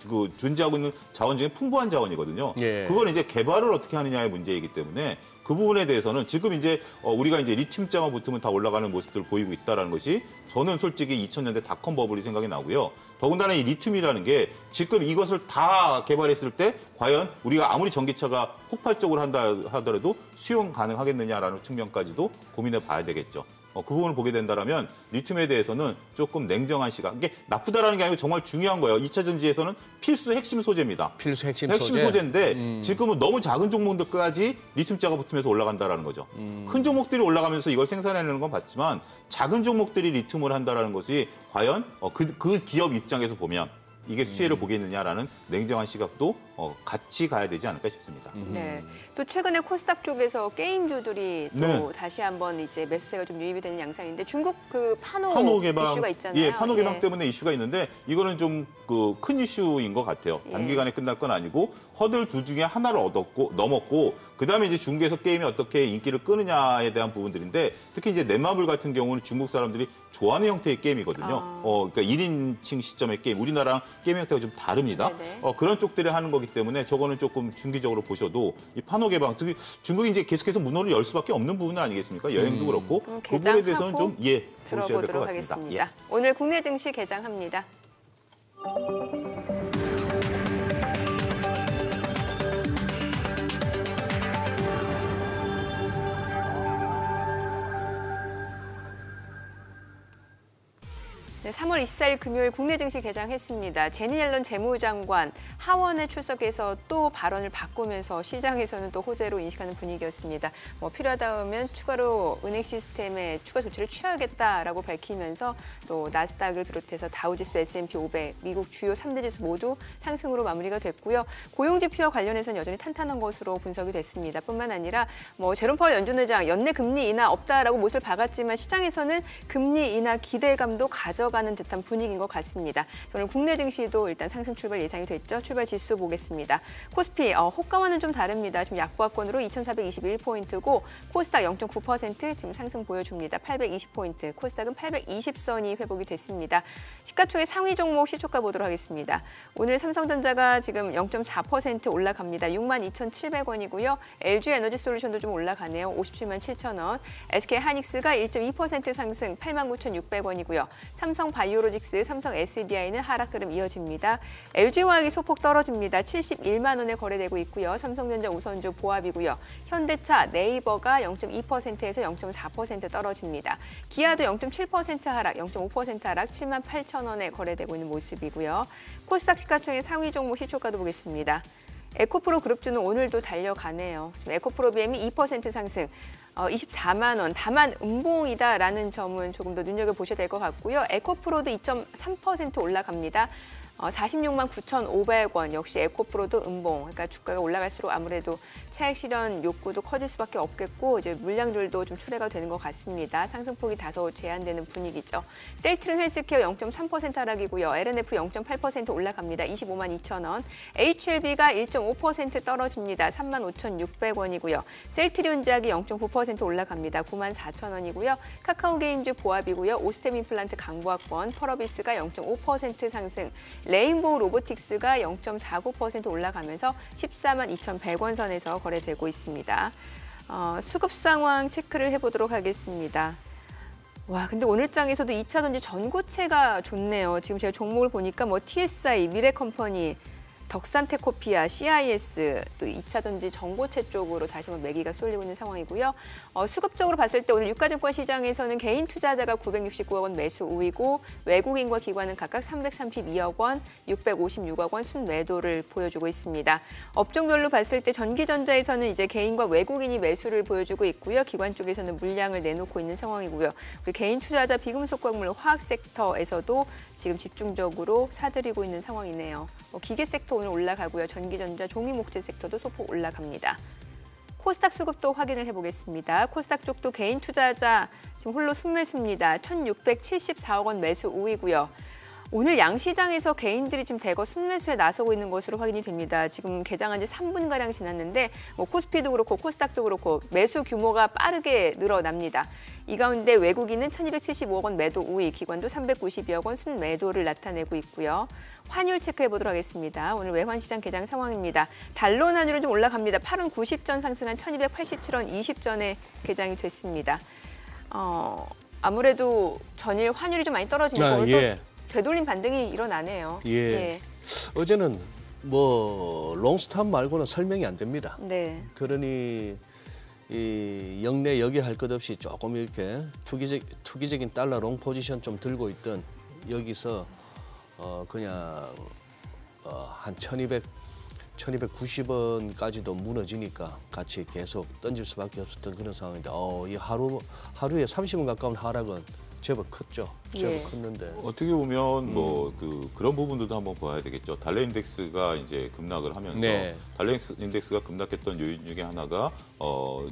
그 존재하고 있는 자원 중에 풍부한 자원이거든요. 예. 그걸 이제 개발을 어떻게 하느냐의 문제이기 때문에 그 부분에 대해서는 지금 이제 우리가 이제 리튬자만 붙으면 다 올라가는 모습들을 보이고 있다라는 것이 저는 솔직히 2000년대 닷컴 버블이 생각이 나고요. 더군다나 이 리튬이라는 게 지금 이것을 다 개발했을 때 과연 우리가 아무리 전기차가 폭발적으로 한다 하더라도 수용 가능하겠느냐라는 측면까지도 고민해 봐야 되겠죠. 그 부분을 보게 된다면 리튬에 대해서는 조금 냉정한 시각. 이게 나쁘다라는 게 아니고 정말 중요한 거예요. 2차 전지에서는 필수 핵심 소재입니다. 필수 핵심 소재인데 지금은 너무 작은 종목들까지 리튬자가 붙으면서 올라간다라는 거죠. 큰 종목들이 올라가면서 이걸 생산해내는 건 봤지만 작은 종목들이 리튬을 한다라는 것이 과연 그 기업 입장에서 보면 이게 수혜를 보겠느냐라는 냉정한 시각도 같이 가야 되지 않을까 싶습니다. 네. 또 최근에 코스닥 쪽에서 게임주들이 또 네. 다시 한번 이제 매수세가 좀 유입이 되는 양상인데 중국 그 파노 개방 이슈가 있잖아요. 예, 파노 개방 예. 때문에 이슈가 있는데 이거는 좀 그 큰 이슈인 것 같아요. 예. 단기간에 끝날 건 아니고 허들 두 중에 하나를 넘었고 그다음에 이제 중국에서 게임이 어떻게 인기를 끄느냐에 대한 부분들인데 특히 이제 넷마블 같은 경우는 중국 사람들이 좋아하는 형태의 게임이거든요. 그러니까 1인칭 시점의 게임. 우리나라랑 게임 형태가 좀 다릅니다. 그런 쪽들을 하는 거기 때문에 저거는 조금 중기적으로 보셔도 이 판호 개방, 특히 중국이 이제 계속해서 문호를 열 수밖에 없는 부분 아니겠습니까? 여행도 그렇고 그 부분에 대해서는 좀 보셔야 될 것 들어보도록 같습니다. 하겠습니다. 오늘 국내 증시 개장합니다. 네, 3월 24일 금요일 국내 증시 개장했습니다. 제니 옐런 재무장관 하원에 출석해서 또 발언을 바꾸면서 시장에서는 또 호재로 인식하는 분위기였습니다. 필요하다면 추가로 은행 시스템에 추가 조치를 취하겠다라고 밝히면서 또 나스닥을 비롯해서 다우지수, S&P 500, 미국 주요 3대 지수 모두 상승으로 마무리가 됐고요. 고용 지표와 관련해서는 여전히 탄탄한 것으로 분석이 됐습니다. 뿐만 아니라 제롬 파월 연준 의장 연내 금리 인하 없다라고 못을 박았지만 시장에서는 금리 인하 기대감도 가져가는 듯한 분위기인 것 같습니다. 오늘 국내 증시도 일단 상승 출발 예상이 됐죠. 출발 지수 보겠습니다. 코스피 호가와는 좀 다릅니다. 지금 약보합권으로 2,421포인트고 코스닥 0.9% 지금 상승 보여줍니다. 820포인트. 코스닥은 820선이 회복이 됐습니다. 시가총액 상위 종목 시초가 보도록 하겠습니다. 오늘 삼성전자가 지금 0.4% 올라갑니다. 62,700원이고요. LG에너지솔루션도 좀 올라가네요. 57만 7천원. SK하이닉스가 1.2% 상승 89,600원이고요. 삼성바이오로직스, 삼성 SDI는 하락 흐름 이어집니다. LG화학이 소폭 떨어집니다. 71만 원에 거래되고 있고요. 삼성전자 우선주 보합이고요. 현대차, 네이버가 0.2%에서 0.4% 떨어집니다. 기아도 0.7% 하락, 0.5% 하락, 7만 8천 원에 거래되고 있는 모습이고요. 코스닥 시가총액 상위 종목 시초가도 보겠습니다. 에코프로 그룹주는 오늘도 달려가네요. 지금 에코프로 BM이 2% 상승, 24만 원, 다만 음봉이다라는 점은 조금 더 눈여겨보셔야 될 것 같고요. 에코프로도 2.3% 올라갑니다. 46만 9,500원, 역시 에코프로도 음봉. 그러니까 주가가 올라갈수록 아무래도 차익 실현 욕구도 커질 수밖에 없겠고 이제 물량들도 좀 출회가 되는 것 같습니다. 상승폭이 다소 제한되는 분위기죠. 셀트린 헬스케어 0.3% 하락이고요. LNF 0.8% 올라갑니다. 25만 2천 원. HLB가 1.5% 떨어집니다. 3만 5,600원이고요. 셀트리온제약이 0.9% 올라갑니다. 9만 4천 원이고요. 카카오게임즈 보합이고요. 오스템 임플란트 강보학권, 펄어비스가 0.5% 상승. 레인보우 로보틱스가 0.49% 올라가면서 14만 2,100원 선에서 거래되고 있습니다. 수급 상황 체크를 해보도록 하겠습니다. 와, 근데 오늘 장에서도 2차전지 전고체가 좋네요. 지금 제가 종목을 보니까 TSI, 미래컴퍼니, 덕산테코피아, CIS, 또 2차전지 전고체 쪽으로 다시 한번 매기가 쏠리고 있는 상황이고요. 수급적으로 봤을 때 오늘 유가증권 시장에서는 개인 투자자가 969억 원 매수 우위고 외국인과 기관은 각각 332억 원, 656억 원 순매도를 보여주고 있습니다. 업종별로 봤을 때 전기전자에서는 이제 개인과 외국인이 매수를 보여주고 있고요. 기관 쪽에서는 물량을 내놓고 있는 상황이고요. 그리고 개인 투자자 비금속 광물 화학 섹터에서도 지금 집중적으로 사들이고 있는 상황이네요. 기계 섹터 오늘 올라가고요. 전기전자, 종이목재 섹터도 소폭 올라갑니다. 코스닥 수급도 확인을 해보겠습니다. 코스닥 쪽도 개인 투자자 지금 홀로 순매수입니다. 1,674억 원 매수 우위고요. 오늘 양시장에서 개인들이 지금 대거 순매수에 나서고 있는 것으로 확인이 됩니다. 지금 개장한 지 3분가량 지났는데 코스피도 그렇고 코스닥도 그렇고 매수 규모가 빠르게 늘어납니다. 이 가운데 외국인은 1,275억 원 매도 우위, 기관도 392억 원 순매도를 나타내고 있고요. 환율 체크해보도록 하겠습니다. 오늘 외환시장 개장 상황입니다. 달러 환율은 좀 올라갑니다. 8원 90전 상승한 1,287원 20전에 개장이 됐습니다. 아무래도 전일 환율이 좀 많이 떨어지니까 오늘 또 되돌림 반등이 일어나네요. 예. 어제는 롱스탑 말고는 설명이 안 됩니다. 네. 그러니 이 영내 여기 할 것 없이 조금 이렇게 투기적인 달러 롱 포지션 좀 들고 있던 여기서 그냥 한 1,290원까지도 무너지니까 같이 계속 던질 수밖에 없었던 그런 상황인데 이 하루에 30원 가까운 하락은 제법 컸죠. 제법 컸는데 어떻게 보면 그런 부분들도 한번 봐야 되겠죠. 달러 인덱스가 이제 급락을 하면서 달러 인덱스가 급락했던 요인 중에 하나가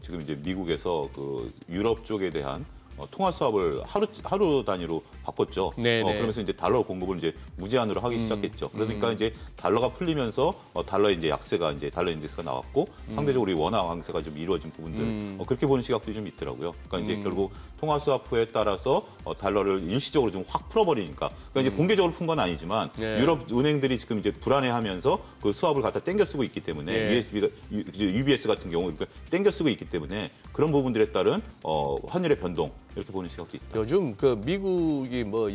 지금 이제 미국에서 그 유럽 쪽에 대한 통화 수합을 하루 단위로 바꿨죠. 네, 네. 그러면서 이제 달러 공급을 이제 무제한으로 하기 시작했죠. 그러니까 이제 달러가 풀리면서 달러의 이제 약세가 이제 달러 인덱스가 나왔고 상대적으로 우리 원화 강세가 좀 이루어진 부분들 그렇게 보는 시각도 좀 있더라고요. 그러니까 이제 결국 통화 수합후에 따라서 달러를 일시적으로 좀 확 풀어버리니까 그러니까 이제 공개적으로 푼 건 아니지만 네. 유럽 은행들이 지금 이제 불안해하면서 그 수합을 갖다 땡겨 쓰고 있기 때문에 네. UBS 같은 경우 그러니까 땡겨 쓰고 있기 때문에 그런 부분들에 따른 환율의 변동 이렇게 보는 시각도 있다. 요즘 그 미국이 뭐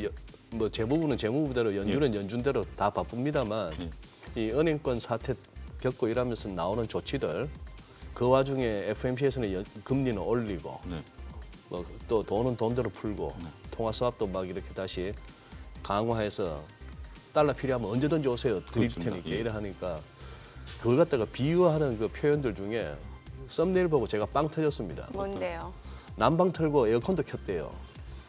재무부는 재무부대로 연준은 연준대로 다 바쁩니다만 이 은행권 사태 겪고 이러면서 나오는 조치들 그 와중에 FMC에서는 금리는 올리고 또 돈은 돈대로 풀고 통화 수합도 막 이렇게 다시 강화해서 달러 필요하면 언제든지 오세요 드릴 테니까 이래 하니까 그걸 갖다가 비유하는 그 표현들 중에 썸네일 보고 제가 빵 터졌습니다. 뭔데요? 난방 틀고 에어컨도 켰대요.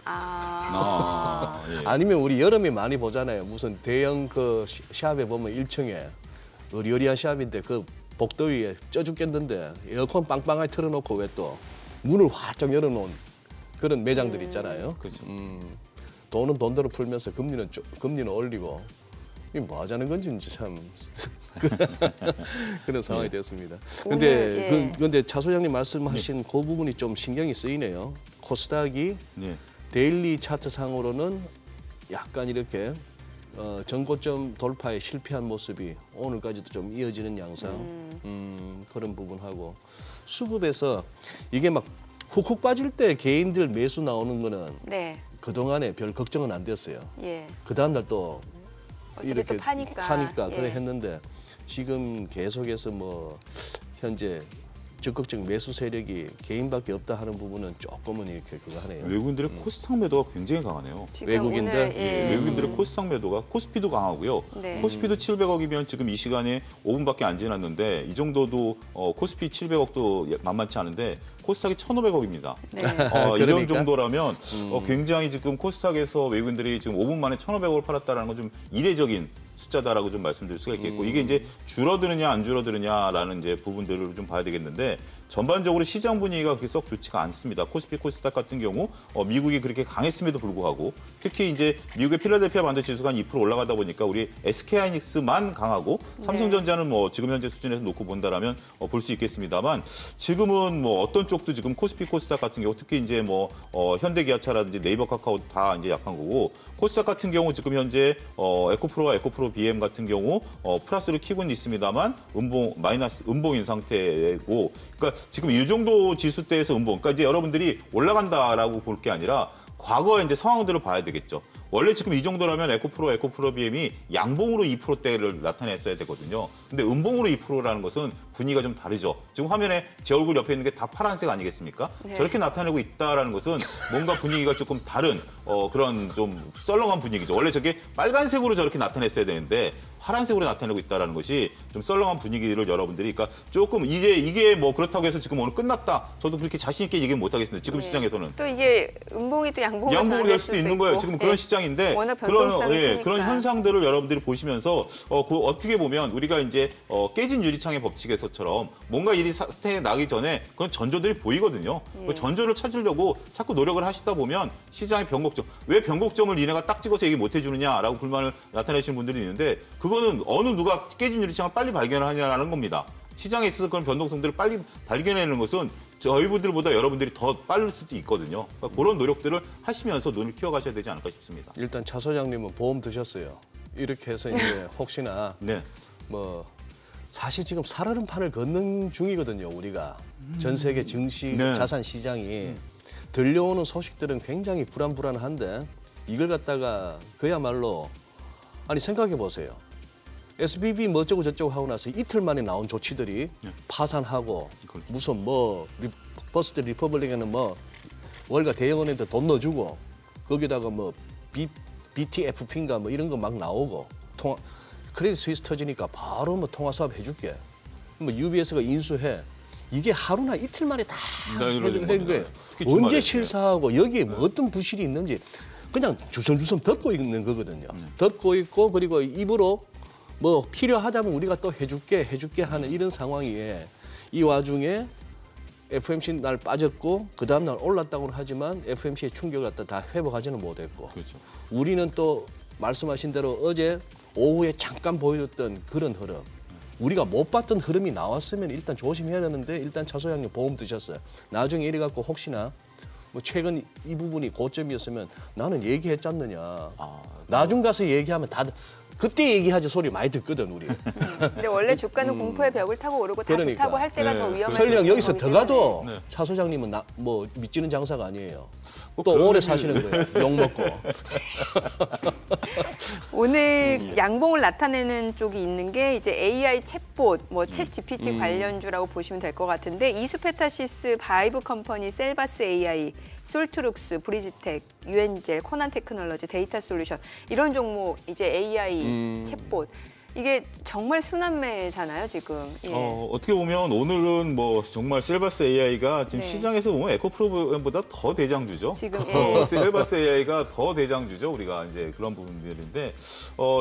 예. 아니면 우리 여름에 많이 보잖아요. 무슨 대형 그 샵에 보면 1층에 의리의리한 샵인데 그 복도위에 쪄 죽겠는데 에어컨 빵빵하게 틀어놓고 왜 또 문을 활짝 열어놓은 그런 매장들 있잖아요. 그렇죠. 돈은 돈대로 풀면서 금리는 올리고 이게 뭐 하자는 건지 참 그런 상황이 됐습니다. 근데 차 소장님 말씀하신 그 부분이 좀 신경이 쓰이네요. 코스닥이 데일리 차트 상으로는 약간 이렇게 전고점 돌파에 실패한 모습이 오늘까지도 좀 이어지는 양상 그런 부분하고 수급에서 이게 막 훅훅 빠질 때 개인들 매수 나오는 거는 그동안에 별 걱정은 안 됐어요. 그 다음날 또 이렇게 또 파니까 그래 했는데 지금 계속해서 뭐 현재 적극적 매수 세력이 개인밖에 없다 하는 부분은 조금은 이렇게 그거 하네요. 외국인들의 코스닥 매도가 굉장히 강하네요. 외국인들? 외국인들의 코스닥 매도가 코스피도 강하고요. 코스피도 700억이면 지금 이 시간에 5분밖에 안 지났는데 이 정도도 코스피 700억도 만만치 않은데 코스닥이 1,500억입니다. 이런 정도라면 굉장히 지금 코스닥에서 외국인들이 지금 5분 만에 1,500억을 팔았다는 건 좀 이례적인 숫자다라고 좀 말씀드릴 수가 있겠고 이게 이제 줄어드느냐 안 줄어드느냐라는 이제 부분들을 좀 봐야 되겠는데 전반적으로 시장 분위기가 그렇게 썩 좋지가 않습니다. 코스피 코스닥 같은 경우 미국이 그렇게 강했음에도 불구하고 특히 이제 미국의 필라델피아 반도체 지수가 한 2% 올라가다 보니까 우리 SK하이닉스만 강하고 삼성전자는 뭐 지금 현재 수준에서 놓고 본다라면 볼 수 있겠습니다만 지금은 뭐 어떤 쪽도 지금 코스피 코스닥 같은 경우 특히 이제 뭐 현대기아차라든지 네이버 카카오도 다 이제 약한 거고 코스닥 같은 경우 지금 현재 에코프로와 에코프로 BM 같은 경우 플러스를 키고는 있습니다만 음봉인 상태고 그러니까 지금 이 정도 지수대에서 그러니까 이제 여러분들이 올라간다라고 볼 게 아니라 과거의 이제 상황들을 봐야 되겠죠. 원래 지금 이 정도라면 에코프로 BM이 양봉으로 2%대를 나타냈어야 되거든요. 근데 음봉으로 2%라는 것은 분위기가 좀 다르죠. 지금 화면에 제 얼굴 옆에 있는 게 다 파란색 아니겠습니까? 저렇게 나타내고 있다라는 것은 뭔가 분위기가 조금 다른 그런 좀 썰렁한 분위기죠. 원래 저게 빨간색으로 저렇게 나타냈어야 되는데 파란색으로 나타내고 있다라는 것이 좀 썰렁한 분위기를 여러분들이 그러니까 조금 이게 뭐 그렇다고 해서 지금 오늘 끝났다. 저도 그렇게 자신 있게 얘기는 못 하겠습니다. 지금 시장에서는. 또 이게 음봉이 또 양봉으로 될 수도 있는 거예요. 지금 그런 시장인데 그런 현상들을 여러분들이 보시면서 어떻게 보면 우리가 이제 깨진 유리창의 법칙에서처럼 뭔가 일이 사태 나기 전에 그런 전조들이 보이거든요. 그 전조를 찾으려고 자꾸 노력을 하시다 보면 시장의 변곡점 왜 변곡점을 니네가 딱 찍어서 얘기 못 해주느냐라고 불만을 나타내시는 분들이 있는데 그거는 어느 누가 깨진 유리창을 빨리 발견을 하냐라는 겁니다. 시장에 있어서 그런 변동성들을 빨리 발견해내는 것은 저희분들보다 여러분들이 더 빠를 수도 있거든요. 그러니까 그런 노력들을 하시면서 눈을 키워가셔야 되지 않을까 싶습니다. 일단 차 소장님은 보험 드셨어요. 이렇게 해서 이제 혹시나 뭐 사실 지금 살얼음 판을 걷는 중이거든요. 우리가 전 세계 증시 자산 시장이 들려오는 소식들은 굉장히 불안한데 이걸 갖다가 그야말로 아니 생각해 보세요. SBB 뭐 어쩌고 저쩌고 하고 나서 이틀 만에 나온 조치들이 파산하고 무슨 뭐 버스트 리퍼블릭에는 뭐 월가 대형은행한테 돈 넣어주고 거기다가 뭐 BTFP인가 뭐 이런 거 막 나오고 크레딧 스위스 터지니까 바로 뭐 통화 수합 해줄게. 뭐 UBS가 인수해. 이게 하루나 이틀 만에 다 한 거예요. 언제 실사하고 여기에 뭐 어떤 부실이 있는지 그냥 주섬주섬 덮고 있는 거거든요. 덮고 있고 그리고 입으로 뭐 필요하다면 우리가 또 해줄게 하는 이런 상황이에 이 와중에 FMC 날 빠졌고 그 다음 날 올랐다고는 하지만 FMC의 충격을 갖다 다 회복하지는 못했고 그렇죠. 우리는 또 말씀하신 대로 어제 오후에 잠깐 보여줬던 그런 흐름 우리가 못 봤던 흐름이 나왔으면 일단 조심해야 되는데 일단 차 소장님 보험 드셨어요. 나중에 이래 갖고 혹시나 뭐 최근 이 부분이 고점이었으면 나는 얘기했잖느냐. 나중 가서 얘기하면 다들 그때 얘기하지 소리 많이 듣거든 우리. 근데 원래 주가는 공포의 벽을 타고 오르고 다 그러니까. 좋다고 할 때가 더 위험한 설령 여기서 더 가도 네. 차 소장님은 뭐 믿지는 장사가 아니에요. 또 오래 사시는 거예요. 욕 먹고. 오늘 양봉을 나타내는 쪽이 있는 게 이제 AI 챗봇, 뭐 챗 GPT 관련주라고 보시면 될 것 같은데 이수페타시스, 바이브 컴퍼니, 셀바스 AI, 솔트룩스, 브리지텍, 유엔젤, 코난 테크놀로지, 데이터 솔루션 이런 종목 이제 AI 챗봇 이게 정말 순환매잖아요 지금. 예. 어떻게 보면 오늘은 뭐 정말 셀바스 AI가 지금 네. 시장에서 보면 에코프로보다 더 대장주죠. 지금, 예. 셀바스 AI가 더 대장주죠. 우리가 이제 그런 부분들인데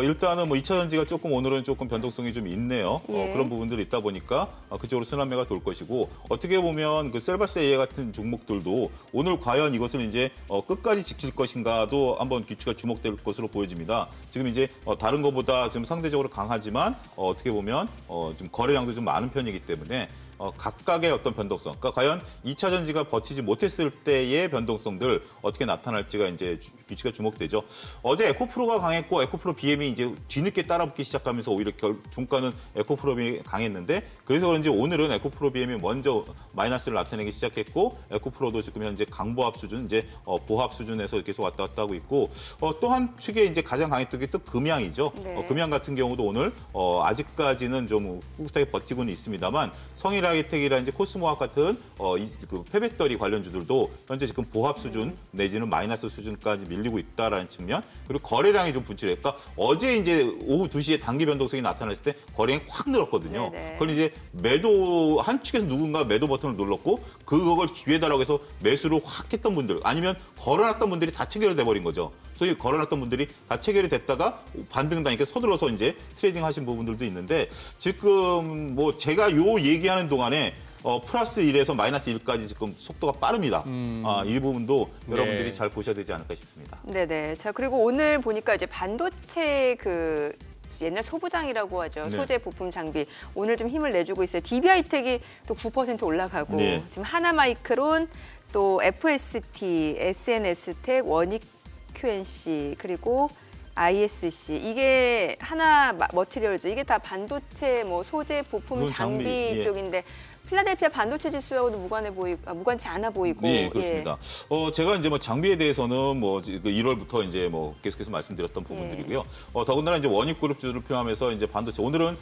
일단은 뭐 2차 전지가 조금 오늘은 조금 변동성이 좀 있네요. 예. 그런 부분들이 있다 보니까 그쪽으로 순환매가 돌 것이고 어떻게 보면 그 셀바스 AI 같은 종목들도 오늘 과연 이것을 이제 끝까지 지킬 것인가도 한번 귀추가 주목될 것으로 보여집니다. 지금 이제 다른 것보다 지금 상대적으로 강하지만 어떻게 보면 좀 거래량도 좀 많은 편이기 때문에 각각의 어떤 변동성, 그러니까 과연 2차 전지가 버티지 못했을 때의 변동성들 어떻게 나타날지가 이제 귀추가 주목되죠. 어제 에코프로가 강했고 에코프로 BM이 이제 뒤늦게 따라붙기 시작하면서 오히려 종가는 에코프로 BM이 강했는데 그래서 그런지 오늘은 에코프로 BM이 먼저 마이너스를 나타내기 시작했고 에코프로도 지금 현재 강보합 수준, 이제 보합 수준에서 계속 왔다 갔다 하고 있고 또 한 축에 이제 가장 강했던 게 또 금양이죠. 네. 금양 같은 경우도 오늘 아직까지는 좀 꿋꿋하게 버티고는 있습니다만 성일하이텍이라든지 코스모학 같은 그 폐배터리 관련주들도 현재 지금 보합 수준 내지는 마이너스 수준까지 밀리고 있다라는 측면 그리고 거래량이 좀 분출해. 그러니까 어제 이제 오후 2시에 단기 변동성이 나타났을 때 거래량이 확 늘었거든요. 네네. 그걸 이제 매도 한 측에서 누군가 매도 버튼을 눌렀고 그걸 기회다라고 해서 매수를 확 했던 분들 아니면 걸어놨던 분들이 다 체결이 돼버린 거죠. 소위 걸어놨던 분들이 다 체결이 됐다가 반등당하니까 서둘러서 이제 트레이딩 하신 부분들도 있는데 지금 뭐 제가 요 얘기하는 동안에 플러스 1에서 마이너스 1까지 지금 속도가 빠릅니다. 이 부분도 여러분들이 네. 잘 보셔야 되지 않을까 싶습니다. 네네. 자 그리고 오늘 보니까 이제 반도체 그 옛날 소부장이라고 하죠. 네. 소재 부품 장비 오늘 좀 힘을 내주고 있어요. DB하이텍이 또 9% 올라가고 네. 지금 하나마이크론 또 FST, SNS텍, 원익 QNC 그리고 ISC 이게 하나 머티리얼즈 이게 다 반도체 뭐 소재 부품 부품 장비, 장비, 예. 쪽인데 필라델피아 반도체 지수하고도 무관치 않아 보이고. 네, 그렇습니다. 제가 이제 뭐 장비에 대해서는 뭐 1월부터 이제 뭐 계속해서 말씀드렸던 부분들이고요. 더군다나 이제 원익그룹주를 포함해서 이제 반도체 오늘은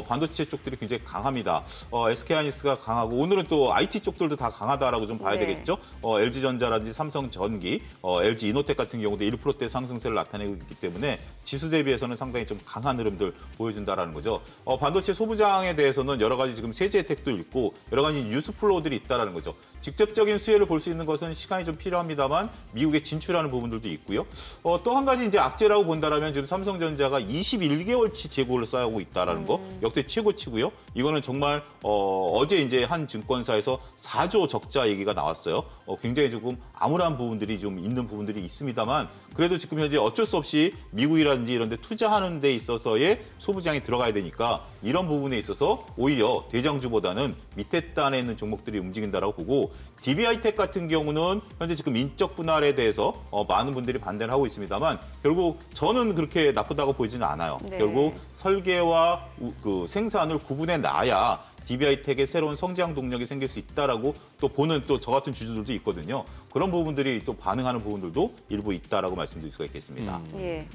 반도체 쪽들이 굉장히 강합니다. SK하이닉스가 강하고 오늘은 또 IT 쪽들도 다 강하다라고 좀 봐야 네. 되겠죠. LG전자라든지 삼성전기, LG 이노텍 같은 경우도 1%대 상승세를 나타내고 있기 때문에 지수 대비해서는 상당히 좀 강한 흐름들 보여준다라는 거죠. 반도체 소부장에 대해서는 여러 가지 지금 세제 혜택도 있고 여러 가지 뉴스 플로우들이 있다라는 거죠. 직접적인 수혜를 볼 수 있는 것은 시간이 좀 필요합니다만 미국에 진출하는 부분들도 있고요. 또 한 가지 이제 악재라고 본다라면 지금 삼성전자가 21개월치 재고를 쌓아오고 있다라는 거 역대 최고치고요. 이거는 정말 어제 이제 한 증권사에서 4조 적자 얘기가 나왔어요. 굉장히 조금 암울한 부분들이 좀 있는 부분들이 있습니다만 그래도 지금 현재 어쩔 수 없이 미국이라든지 이런 데 투자하는 데 있어서의 소부장이 들어가야 되니까 이런 부분에 있어서 오히려 대장주보다는 밑에 단에 있는 종목들이 움직인다라고 보고 DB하이텍 같은 경우는 현재 지금 인적 분할에 대해서 많은 분들이 반대를 하고 있습니다만 결국 저는 그렇게 나쁘다고 보이지는 않아요. 네. 결국 설계와 그 생산을 구분해 놔야 DB하이텍의 새로운 성장 동력이 생길 수 있다라고 또 보는 또 저 같은 주주들도 있거든요. 그런 부분들이 또 반응하는 부분들도 일부 있다라고 말씀드릴 수가 있겠습니다. 예.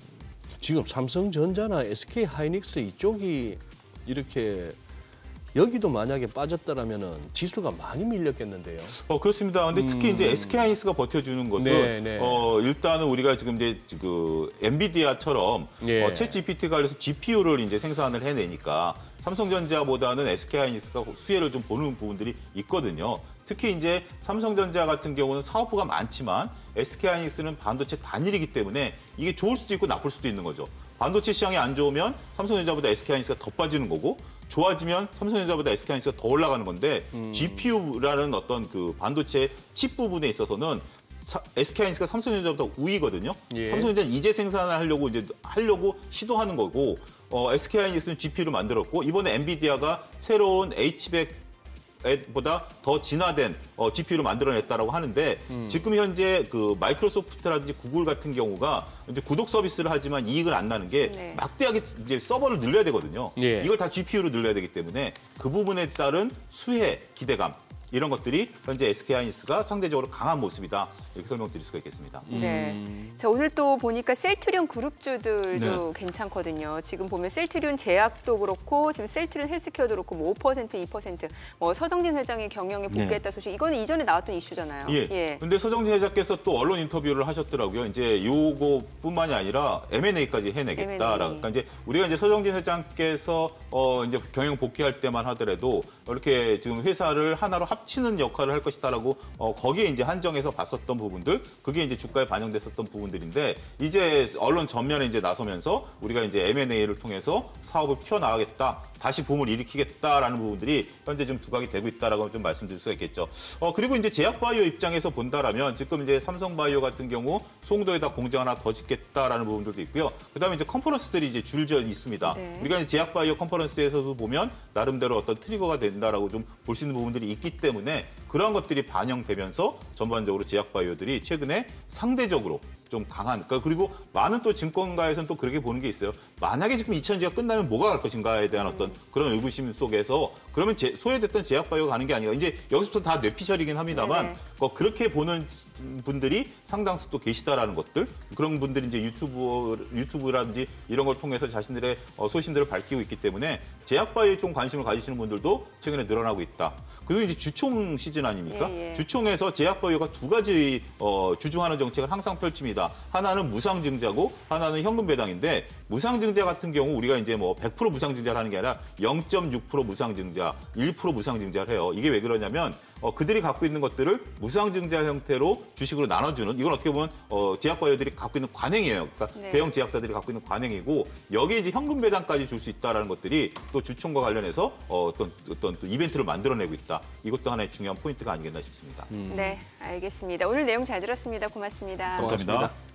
지금 삼성전자나 SK하이닉스 이쪽이 이렇게 여기도 만약에 빠졌다라면은 지수가 많이 밀렸겠는데요. 그렇습니다. 근데 특히 이제 SK하이닉스가 버텨주는 것은 네, 네. 일단은 우리가 지금 이제 그 엔비디아처럼 예. 챗 GPT가 그래서 GPU를 이제 생산을 해내니까 삼성전자보다는 SK하이닉스가 수혜를 좀 보는 부분들이 있거든요. 특히 이제 삼성전자 같은 경우는 사업부가 많지만 SK하이닉스는 반도체 단일이기 때문에 이게 좋을 수도 있고 나쁠 수도 있는 거죠. 반도체 시장이 안 좋으면 삼성전자보다 SK하이닉스가 더 빠지는 거고 좋아지면 삼성전자보다 SK하이닉스가 더 올라가는 건데 GPU라는 어떤 그 반도체 칩 부분에 있어서는 SK하이닉스가 삼성전자보다 우위거든요. 예. 삼성전자는 이제 생산을 하려고 시도하는 거고 SK하이닉스는 GPU를 만들었고 이번에 엔비디아가 새로운 H100보다 더 진화된 GPU를 만들어냈다라고 하는데 지금 현재 그 마이크로소프트라든지 구글 같은 경우가 이제 구독 서비스를 하지만 이익을 안 나는 게 네. 막대하게 이제 서버를 늘려야 되거든요. 예. 이걸 다 GPU로 늘려야 되기 때문에 그 부분에 따른 수혜, 기대감 이런 것들이 현재 SK하이닉스가 상대적으로 강한 모습이다. 이렇게 설명드릴 수가 있겠습니다. 네. 자, 오늘 또 보니까 셀트리온 그룹주들도 괜찮거든요. 지금 보면 셀트리온 제약도 그렇고 지금 셀트리온 헬스케어도 그렇고 뭐 5%, 2%, 뭐 서정진 회장이 경영에 복귀했다 소식. 이거는 이전에 나왔던 이슈잖아요. 예. 근데 서정진 회장께서 또 언론 인터뷰를 하셨더라고요. 이제 요거뿐만이 아니라 M&A까지 해내겠다. M&A. 그러니까 이제 우리가 이제 서정진 회장께서 이제 경영 복귀할 때만 하더라도 이렇게 지금 회사를 하나로 합치는 역할을 할 것이다라고 거기에 이제 한정해서 봤었던 부분들, 그게 이제 주가에 반영됐었던 부분들인데 이제 언론 전면에 이제 나서면서 우리가 이제 M&A를 통해서 사업을 키워나가겠다, 다시 붐을 일으키겠다라는 부분들이 현재 좀 두각이 되고 있다라고 좀 말씀드릴 수가 있겠죠. 그리고 이제 제약바이오 입장에서 본다라면 지금 이제 삼성바이오 같은 경우 송도에다 공장 하나 더 짓겠다라는 부분들도 있고요. 그다음에 이제 컨퍼런스들이 이제 줄져 있습니다. 네. 우리가 이제 제약바이오 컨퍼런스에서도 보면 나름대로 어떤 트리거가 된다라고 좀 볼 수 있는 부분들이 있기 때문에 그러한 것들이 반영되면서 전반적으로 제약바이오들이 최근에 상대적으로 좀 강한, 그리고 많은 또 증권가에서는 또 그렇게 보는 게 있어요. 만약에 지금 2000G가 끝나면 뭐가 갈 것인가에 대한 어떤 그런 의구심 속에서 그러면 소외됐던 제약바이오가 가는 게 아니라 이제 여기서부터 다 뇌피셜이긴 합니다만 그렇게 보는 분들이 상당수 또 계시다라는 것들, 그런 분들이 이제 유튜브라든지 이런 걸 통해서 자신들의 소신들을 밝히고 있기 때문에 제약바이오에 좀 관심을 가지시는 분들도 최근에 늘어나고 있다. 그리고 이제 주총 시즌 아닙니까? 예. 주총에서 제약바이오가 두 가지 주중하는 정책을 항상 펼칩니다. 하나는 무상증자고 하나는 현금 배당인데 무상증자 같은 경우 우리가 이제 뭐 100% 무상증자를 하는 게 아니라 0.6% 무상증자, 1% 무상증자를 해요. 이게 왜 그러냐면 그들이 갖고 있는 것들을 무상증자 형태로 주식으로 나눠주는, 이건 어떻게 보면 제약바이오들이 갖고 있는 관행이에요. 그러니까 네. 대형 제약사들이 갖고 있는 관행이고 여기에 이제 현금 배당까지 줄 수 있다는 것들이 또 주총과 관련해서 어떤 또 이벤트를 만들어내고 있다. 이것도 하나의 중요한 포인트가 아니겠나 싶습니다. 네, 알겠습니다. 오늘 내용 잘 들었습니다. 고맙습니다. 감사합니다.